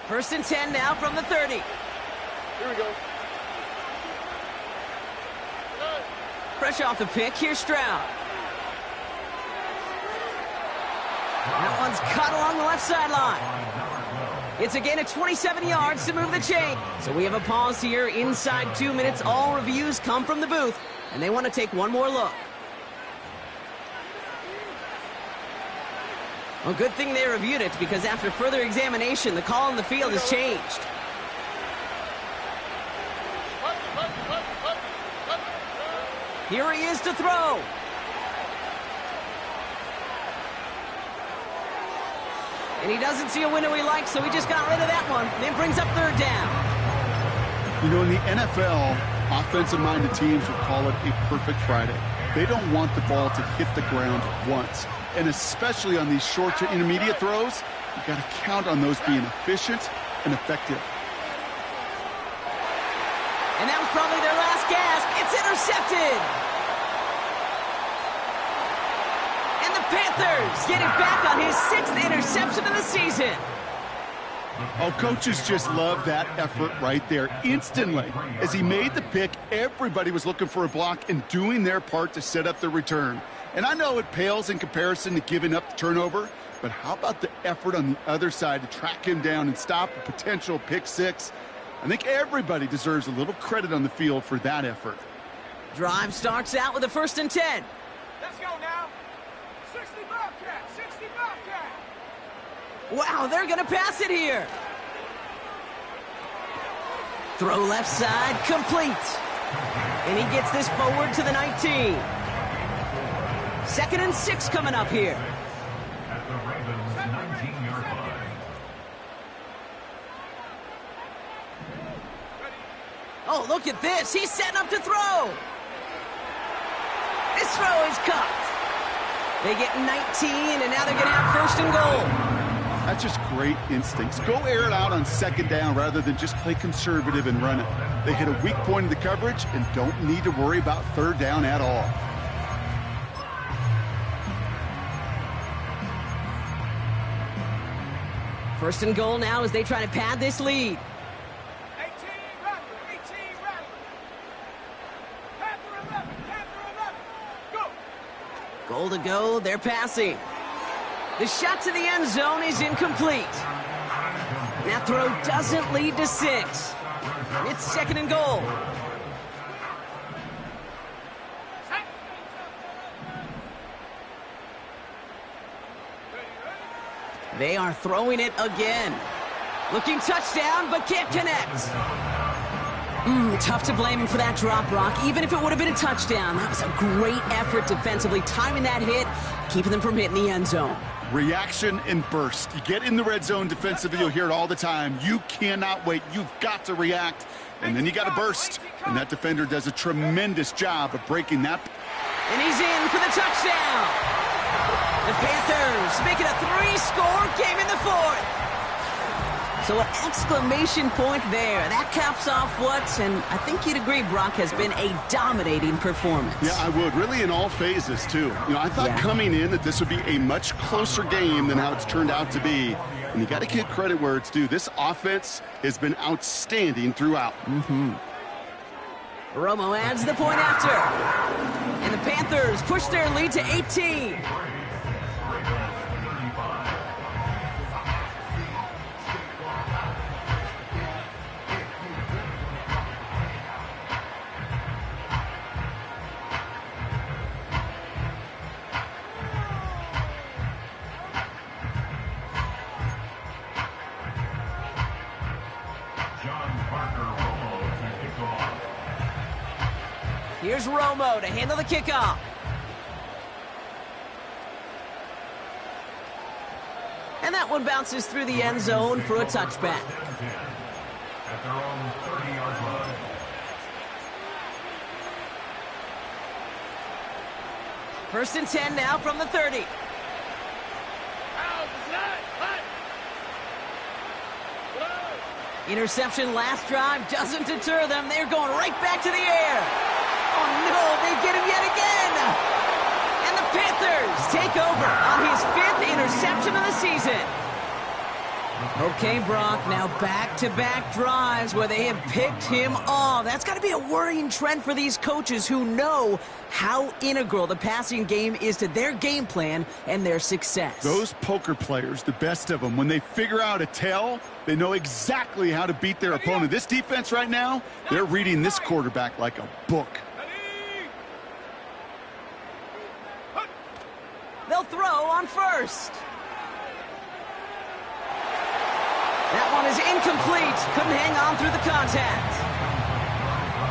First and 10 now from the 30. Here we go. Fresh off the pick, here's Stroud. That one's cut along the left sideline. It's a gain of 27 yards to move the chain. So we have a pause here inside 2 minutes. All reviews come from the booth, and they want to take one more look. Well, good thing they reviewed it, because after further examination, the call on the field has changed. Here he is to throw. And he doesn't see a window he likes, so he just got rid of that one. Then brings up 3rd down. You know, in the NFL, offensive-minded teams would call it a perfect Friday. They don't want the ball to hit the ground once. And especially on these short to intermediate throws, You got to count on those being efficient and effective. And that was probably their last gasp. It's intercepted. And the Panthers getting back on his 6th interception of the season. Oh, coaches just love that effort right there. Instantly, as he made the pick, everybody was looking for a block and doing their part to set up the return. And I know it pales in comparison to giving up the turnover, but how about the effort on the other side to track him down and stop a potential pick six? I think everybody deserves a little credit on the field for that effort. Drive starts out with a 1st and 10. Let's go now. 60 Bobcat, 60 Bobcat. Wow, they're going to pass it here. Throw left side, complete. And he gets this forward to the 19. 2nd and 6 coming up here. At the Ravens' 19-yard line. Oh, look at this. He's setting up to throw. This throw is caught. They get 19, and now they're going to have 1st and goal. That's just great instincts. Go air it out on 2nd down rather than just play conservative and run it. They hit a weak point in the coverage and don't need to worry about 3rd down at all. First and goal now as they try to pad this lead. 18 Rattler, 18 Rattler. Panther 11, Panther 11. Go. Goal to go, they're passing. The shot to the end zone is incomplete. That throw doesn't lead to 6. It's 2nd and goal. They are throwing it again. Looking touchdown, but can't connect. Tough to blame him for that drop, Brock. Even if it would have been a touchdown, that was a great effort defensively, timing that hit, keeping them from hitting the end zone. Reaction and burst. You get in the red zone defensively, you'll hear it all the time. You cannot wait. You've got to react, and then you got to burst. And that defender does a tremendous job of breaking that. And he's in for the touchdown. The Panthers making a 3-score game in the 4th. So an exclamation point there. That caps off what, and I think you'd agree, Brock, has been a dominating performance. Yeah, I would. Really in all phases, too. You know, I thought coming in that this would be a much closer game than how it's turned out to be. And you got to give credit where it's due. This offense has been outstanding throughout. Romo adds the point after. And the Panthers push their lead to 18. Here's Romo to handle the kickoff. And that one bounces through the end zone for a touchback. At their own 30-yard line. First and 10 now from the 30. Interception last drive doesn't deter them. They're going right back to the air. Oh, no, they get him yet again. And the Panthers take over on his 5th interception of the season. Okay, Brock, now back-to-back drives where they have picked him off. That's got to be a worrying trend for these coaches who know how integral the passing game is to their game plan and their success. Those poker players, the best of them, when they figure out a tell, they know exactly how to beat their opponent. This defense right now, they're reading this quarterback like a book. They'll throw on first. That one is incomplete. Couldn't hang on through the contact.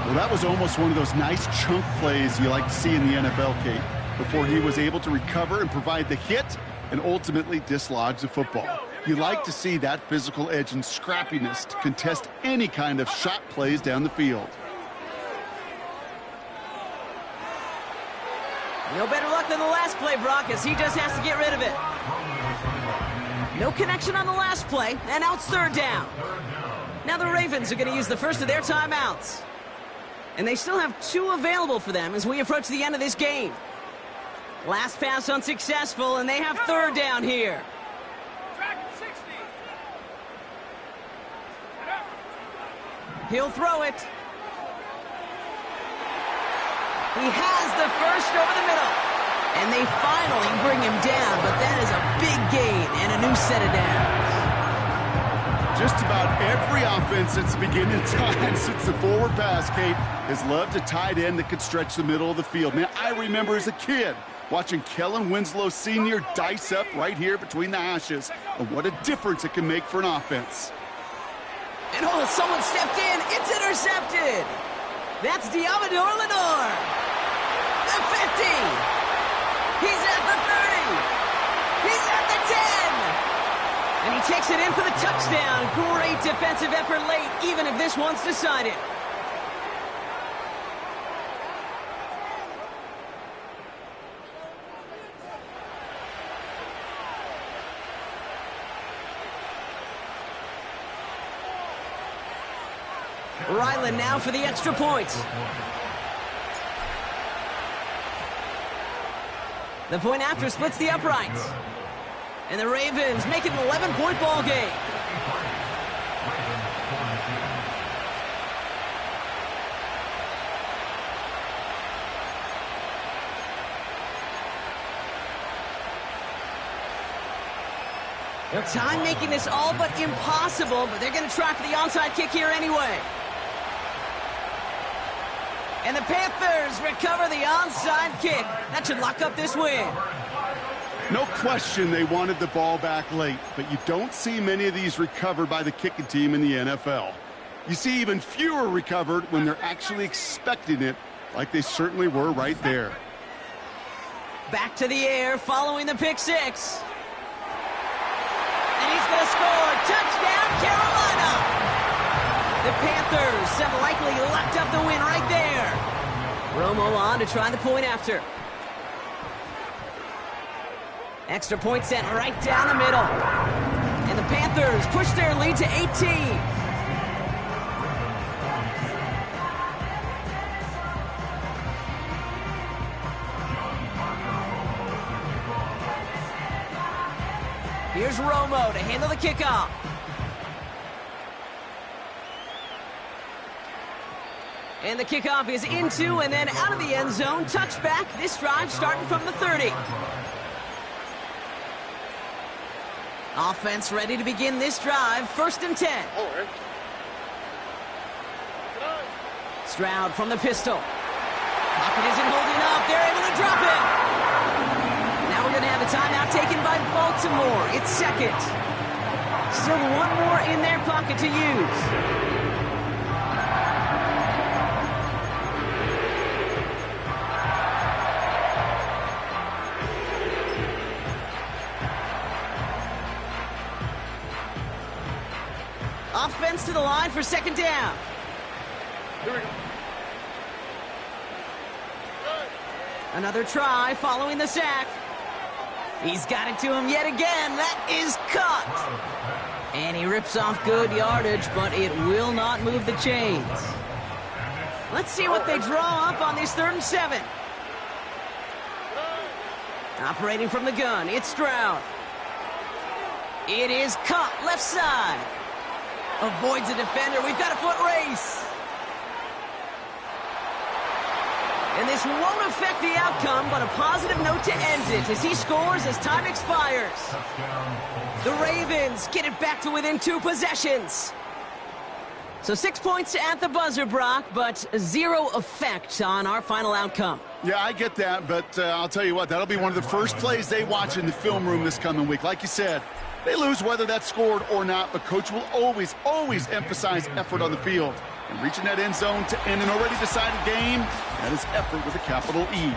Well, that was almost one of those nice chunk plays you like to see in the NFL, Kate, before he was able to recover and provide the hit and ultimately dislodge the football. You like to see that physical edge and scrappiness to contest any kind of shot plays down the field. No better luck than the last play, Brock, as he just has to get rid of it. No connection on the last play, and now it's third down. Now the Ravens are going to use the first of their timeouts. And they still have 2 available for them as we approach the end of this game. Last pass unsuccessful, and they have third down here. Dragon 60. He'll throw it. He has the first over the middle. And they finally bring him down, but that is a big gain and a new set of downs. Just about every offense since the beginning of time, since the forward pass, Kate, has loved a tight end that could stretch the middle of the field. Man, I remember as a kid watching Kellen Winslow Sr. dice up right here between the hashes, and what a difference it can make for an offense. And oh, someone stepped in. It's intercepted. That's Diamador Lenore. The 50. He's at the 30. He's at the 10. And he takes it in for the touchdown. Great defensive effort late, even if this one's decided. Ryland now for the extra point. The point after splits the uprights. And the Ravens make it an 11-point ball game. Well, time making this all but impossible, but they're going to try for the onside kick here anyway. And the Panthers recover the onside kick. That should lock up this win. No question they wanted the ball back late, but you don't see many of these recovered by the kicking team in the NFL. You see even fewer recovered when they're actually expecting it, like they certainly were right there. Back to the air following the pick six. And he's going to score. Touchdown, Carolina! The Panthers have likely locked up the win right there. Romo on to try the point after. Extra point sent right down the middle. And the Panthers push their lead to 18. Here's Romo to handle the kickoff. And the kickoff is into and then out of the end zone. Touchback. This drive starting from the 30. Offense ready to begin this drive. 1st and 10. Stroud from the pistol. Pocket isn't holding up. They're able to drop it. Now we're going to have a timeout taken by Baltimore. It's second. Still one more in their pocket to use. Offense to the line for 2nd down. Here we go. Another try following the sack. He's got it to him yet again. That is caught. And he rips off good yardage, but it will not move the chains. Let's see what they draw up on this 3rd and 7. Operating from the gun, it's Stroud. It is caught left side. Avoids a defender. We've got a foot race. And this won't affect the outcome, but a positive note to end it as he scores as time expires. The Ravens get it back to within 2 possessions. So 6 points at the buzzer, Brock, but 0 effect on our final outcome. Yeah, I get that, but I'll tell you what, that'll be one of the first plays they watch in the film room this coming week. Like you said, they lose whether that's scored or not, but Coach will always emphasize effort on the field. And reaching that end zone to end an already decided game, that is effort with a capital E.